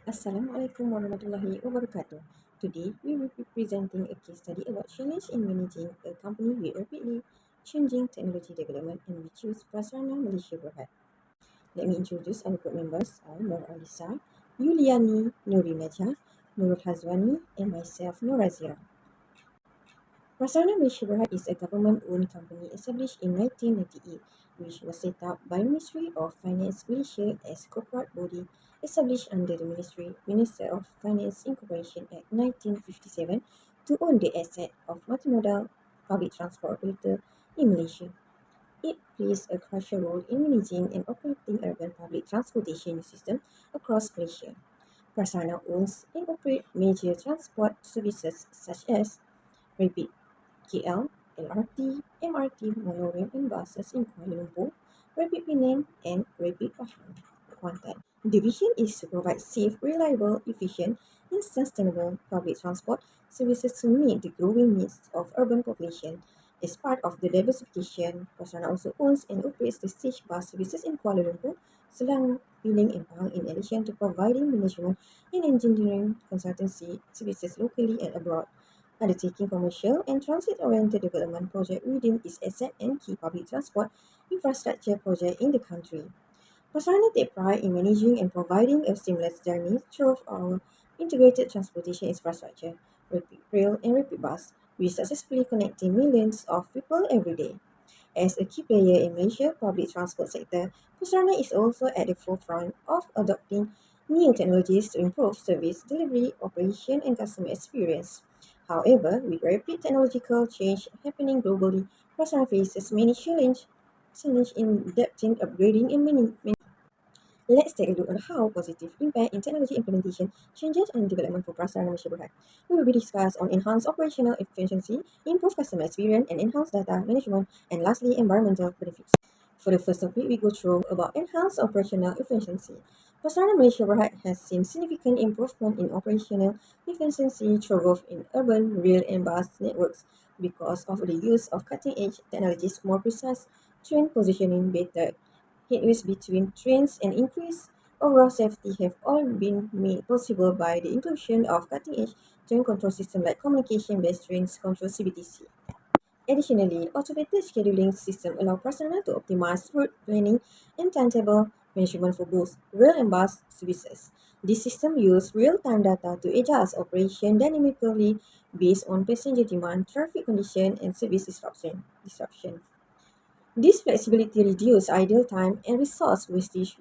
Assalamualaikum warahmatullahi wabarakatuh. Today, we will be presenting a case study about challenge in managing a company with rapidly changing technology development, and we choose Prasarana Malaysia Berhad. Let me introduce our group members are Nur Alisa, Yuliani, Nuri Najjah, Nurul Hazwani, and myself, Norazia. Prasarana Malaysia Berhad is a government-owned company established in 1998, which was set up by Ministry of Finance Malaysia as corporate body established under the Minister of Finance Incorporation Act 1957 to own the asset of multimodal public transport operator in Malaysia. It plays a crucial role in managing and operating urban public transportation system across Malaysia. Prasarana owns and operates major transport services such as Rapid KL, LRT, MRT, monorail and buses in Kuala Lumpur, Rapid Penang, and Rapid Rahman, Kuantan. The vision is to provide safe, reliable, efficient, and sustainable public transport services to meet the growing needs of urban population. As part of the diversification, Prasarana also owns and operates the stage bus services in Kuala Lumpur, Selangor, Penang, and Pahang, in addition to providing management and engineering consultancy services locally and abroad, undertaking commercial and transit-oriented development projects within its asset and key public transport infrastructure projects in the country. Prasarana take pride in managing and providing a seamless journey through our integrated transportation infrastructure, rapid rail and rapid bus, which successfully connecting millions of people every day. As a key player in Malaysia's public transport sector, Prasarana is also at the forefront of adopting new technologies to improve service delivery, operation, and customer experience. However, with rapid technological change happening globally, Prasarana faces many challenges in adapting, upgrading, and managing. Let's take a look at how positive impact in technology implementation, changes, and development for Prasarana Malaysia Berhad. We will be discussed on enhanced operational efficiency, improved customer experience, and enhanced data management, and lastly, environmental benefits. For the first topic, we go through about enhanced operational efficiency. Prasarana Malaysia Berhad has seen significant improvement in operational efficiency through growth in urban, rail, and bus networks because of the use of cutting-edge technologies, more precise train positioning, better headways between trains, and increased overall safety have all been made possible by the inclusion of cutting-edge train control systems like communication-based trains control (CBTC). Additionally, automated scheduling systems allow personnel to optimize route planning and timetable management for both rail and bus services. This system uses real-time data to adjust operation dynamically based on passenger demand, traffic condition, and service disruption. This flexibility reduces idle time and resource wastage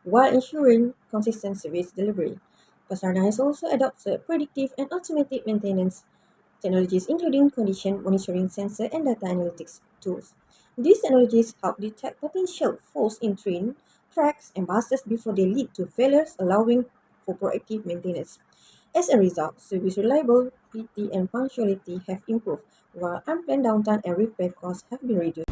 while ensuring consistent service delivery. Prasarana has also adopted predictive and automated maintenance technologies, including condition monitoring sensor and data analytics tools. These technologies help detect potential faults in train, tracks, and buses before they lead to failures, allowing for proactive maintenance. As a result, service reliability and punctuality have improved, while unplanned downtime and repair costs have been reduced.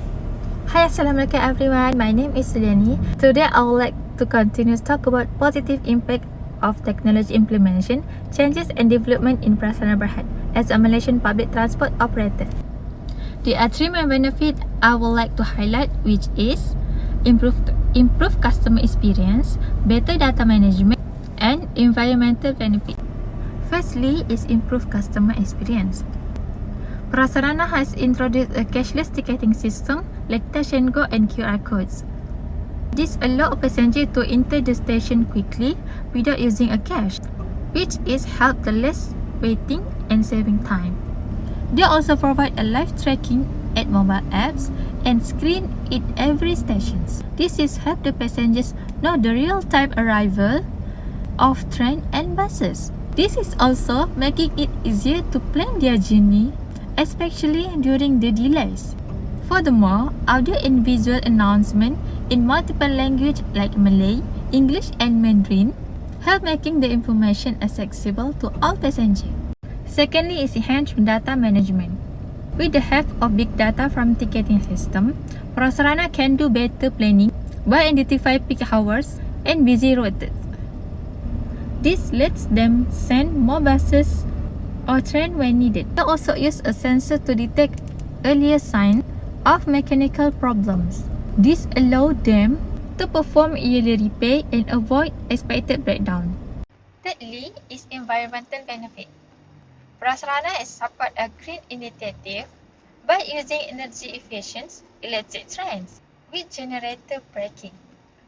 Hi, Assalamualaikum everyone. My name is Suliani. Today I would like to continue to talk about positive impact of technology implementation, changes and development in Prasarana Berhad as a Malaysian public transport operator. There are three main benefits I would like to highlight, which is improved customer experience, better data management, and environmental benefit. Firstly is improved customer experience. Prasarana has introduced a cashless ticketing system like Touch and Go and QR codes. This allows passengers to enter the station quickly without using a cash, which is help the less waiting and saving time. They also provide a live tracking at mobile apps and screen at every station. This is help the passengers know the real-time arrival of train and buses. This is also making it easier to plan their journey, especially during the delays. Furthermore, audio and visual announcement in multiple languages like Malay, English, and Mandarin help making the information accessible to all passengers. Secondly is enhanced data management. With the help of big data from ticketing system, Prasarana can do better planning by identify peak hours and busy routes. This lets them send more buses or train when needed. They also use a sensor to detect earlier signs of mechanical problems. This allows them to perform yearly repair and avoid expected breakdown. Third Thirdly is environmental benefit. Prasarana is support a green initiative by using energy efficient electric trains with generator braking,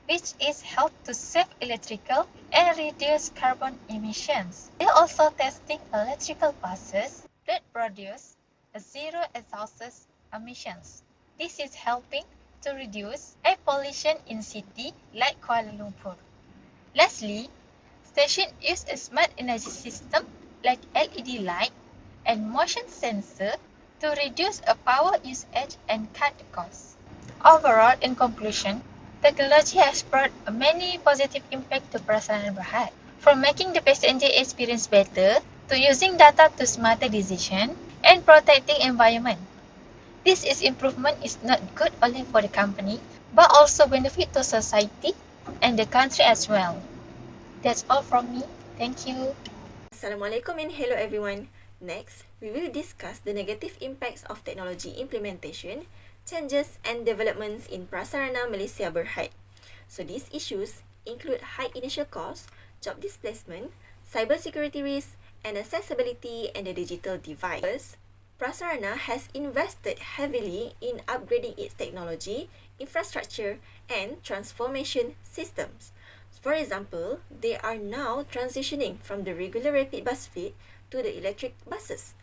which is help to save electrical and reduce carbon emissions. They are also testing electrical buses that produce a zero exhaust emissions. This is helping to reduce air pollution in cities like Kuala Lumpur. Lastly, stations use a smart energy system like LED light and motion sensor to reduce a power usage and cut costs. Overall, in conclusion, technology has brought many positive impact to Prasarana Berhad, from making the passenger experience better to using data to smarter decision and protecting environment. This is improvement is not good only for the company, but also benefit to society and the country as well. That's all from me. Thank you. Assalamualaikum and hello everyone. Next, we will discuss the negative impacts of technology implementation, changes and developments in Prasarana Malaysia Berhad. So these issues include high initial costs, job displacement, cybersecurity risks, and accessibility and the digital divide. First, Prasarana has invested heavily in upgrading its technology, infrastructure, and transformation systems. For example, they are now transitioning from the regular rapid bus fleet to the electric buses.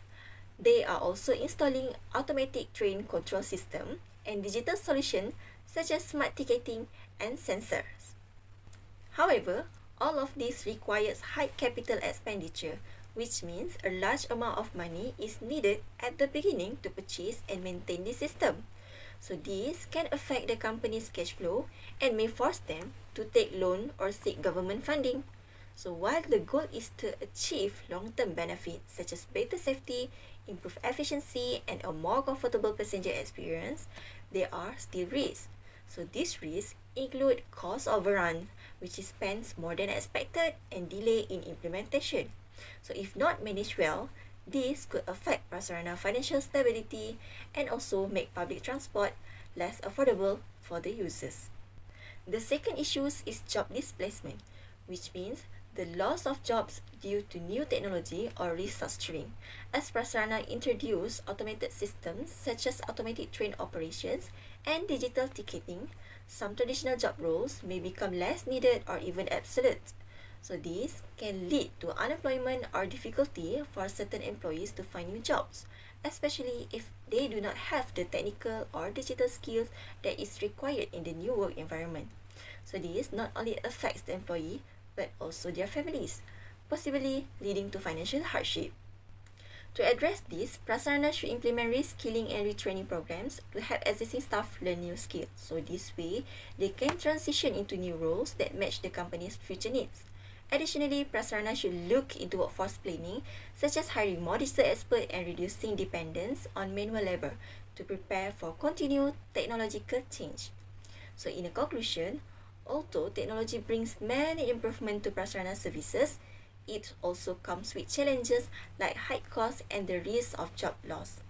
They are also installing automatic train control system and digital solutions such as smart ticketing and sensors. However, all of this requires high capital expenditure, which means a large amount of money is needed at the beginning to purchase and maintain the system. So this can affect the company's cash flow and may force them to take loan or seek government funding. So while the goal is to achieve long-term benefits such as better safety, improved efficiency, and a more comfortable passenger experience, there are still risks. So these risks include cost overrun, which is spent more than expected, and delay in implementation. So if not managed well, this could affect Prasarana financial stability and also make public transport less affordable for the users. The second issue is job displacement, which means the loss of jobs due to new technology or restructuring. As Prasarana introduced automated systems such as automated train operations and digital ticketing, some traditional job roles may become less needed or even obsolete. So this can lead to unemployment or difficulty for certain employees to find new jobs, especially if they do not have the technical or digital skills that is required in the new work environment. So this not only affects the employee, but also their families, possibly leading to financial hardship. To address this, Prasarana should implement reskilling and retraining programs to help existing staff learn new skills. So this way, they can transition into new roles that match the company's future needs. Additionally, Prasarana should look into workforce planning, such as hiring more digital experts and reducing dependence on manual labor to prepare for continued technological change. So in a conclusion, although technology brings many improvements to Prasarana services, it also comes with challenges like high costs and the risk of job loss.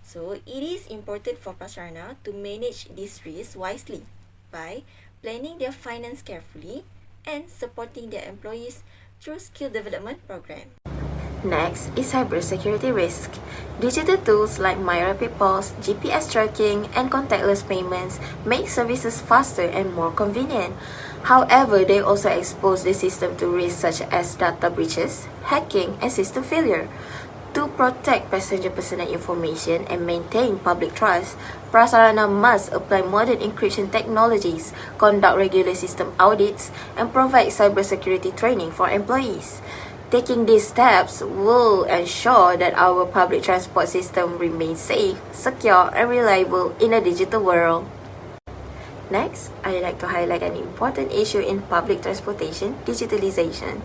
So it is important for Prasarana to manage these risks wisely by planning their finance carefully and supporting their employees through skill development program. Next is cybersecurity risk. Digital tools like MyRapidPulse, GPS tracking, and contactless payments make services faster and more convenient. However, they also expose the system to risks such as data breaches, hacking, and system failure. To protect passenger personal information and maintain public trust, Prasarana must apply modern encryption technologies, conduct regular system audits, and provide cybersecurity training for employees. Taking these steps will ensure that our public transport system remains safe, secure, and reliable in a digital world. Next, I'd like to highlight an important issue in public transportation: digitalization.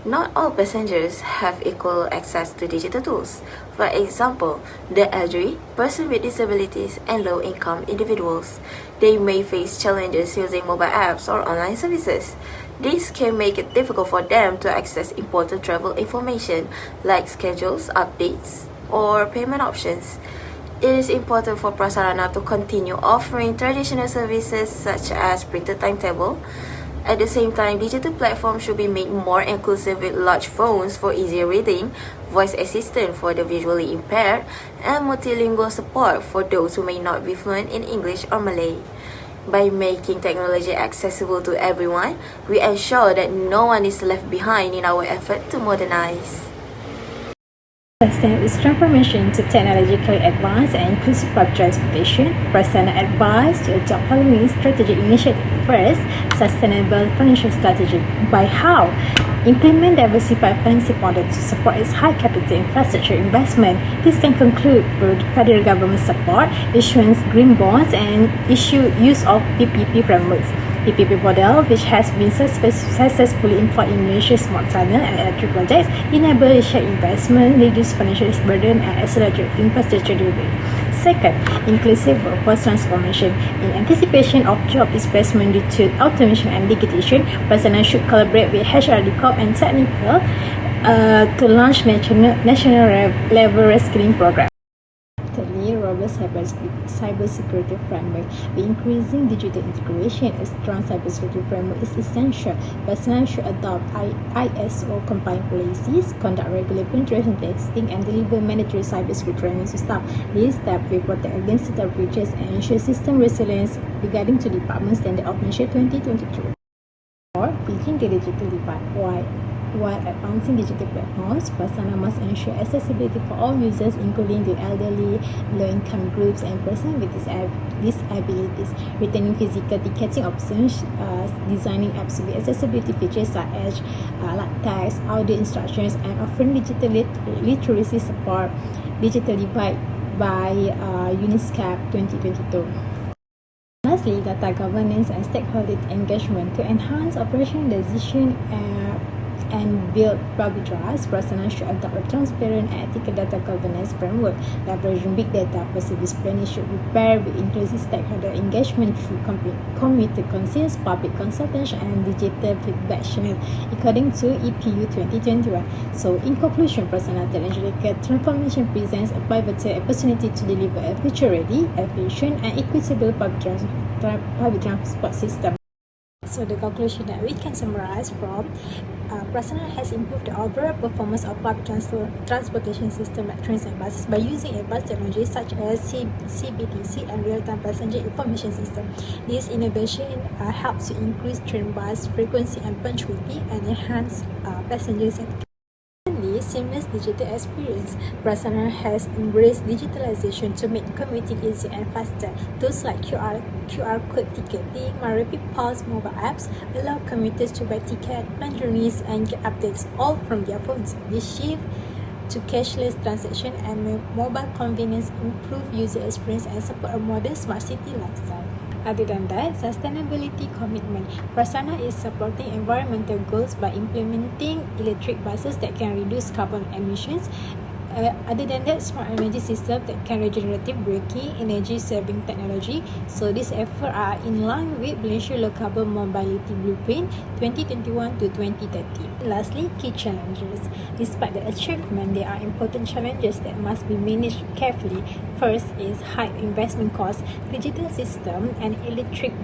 Not all passengers have equal access to digital tools. For example, the elderly, persons with disabilities, and low-income individuals. They may face challenges using mobile apps or online services. This can make it difficult for them to access important travel information like schedules, updates, or payment options. It is important for Prasarana to continue offering traditional services such as printed timetable, At the same time, digital platforms should be made more inclusive with large phones for easier reading, voice assistant for the visually impaired, and multilingual support for those who may not be fluent in English or Malay. By making technology accessible to everyone, we ensure that no one is left behind in our effort to modernize. Sustainable its transformation to technologically advanced and inclusive public transportation, Prasarana advised to adopt following strategic initiatives. First, sustainable financial strategy. By how? Implement diversified financing model to support its high capital infrastructure investment. This can conclude with federal government support, issuance green bonds, and use of PPP frameworks. PPP model, which has been successfully employed in Malaysia's smart tunnel and electric projects, enable shared investment, reduce financial burden, and accelerate infrastructure delivery. Second, inclusive workforce transformation. In anticipation of job displacement due to automation and digitization, Prasarana should collaborate with HRD Corp and Technical to launch national level reskilling program. Thirdly, robust cybersecurity framework. With increasing digital integration, a strong cybersecurity framework is essential. Prasarana should adopt ISO compliant policies, conduct regular penetration testing, and deliver mandatory cybersecurity training to staff. These steps will protect against data breaches and ensure system resilience regarding to Department Standard of Malaysia 2022. Or bridging the digital divide. While advancing digital platforms, Prasarana must ensure accessibility for all users, including the elderly, low-income groups, and persons with disabilities. Retaining physical ticketing options, designing apps with accessibility features such as like text, audio instructions, and offering digital literacy support. Digital Divide by UNISCAP 2022. Lastly, data governance and stakeholder engagement. To enhance operational decision and build public trust, Prasarana should adopt a transparent and ethical data governance framework. Leveraging big data for service planning should be paired with inclusive stakeholder engagement through community consensus, public consultation, and digital feedback channel, according to EPU 2021. So, in conclusion, Prasarana technological transformation presents a pivotal opportunity to deliver a future-ready, efficient, and equitable public transport system. So the conclusion that we can summarize from Prasarana has improved the overall performance of public transportation system like trains and buses by using advanced technologies such as CBTC and real-time passenger information system. This innovation helps to increase train bus frequency and punctuality and enhance passenger safety. Seamless digital experience. Prasarana has embraced digitalization to make commuting easier and faster. Tools like QR code ticketing, MyRapid Pulse mobile apps allow commuters to buy tickets, plan journeys, and get updates all from their phones. This shift to cashless transaction and mobile convenience improve user experience and support a modern smart city lifestyle. Other than that, sustainability commitment. Prasarana is supporting environmental goals by implementing electric buses that can reduce carbon emissions. Other than that, smart energy system that can regenerative braking, energy saving technology. So these efforts are in line with Malaysia Low Carbon Mobility Blueprint 2021 to 2030. Lastly, key challenges. Despite the achievement, there are important challenges that must be managed carefully. First is high investment costs. Digital system and electrical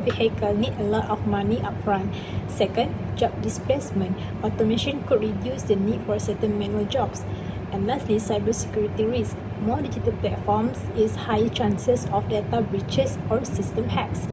vehicle need a lot of money upfront. Second, job displacement. Automation could reduce the need for certain manual jobs. And lastly, cybersecurity risk. More digital platforms is higher chances of data breaches or system hacks.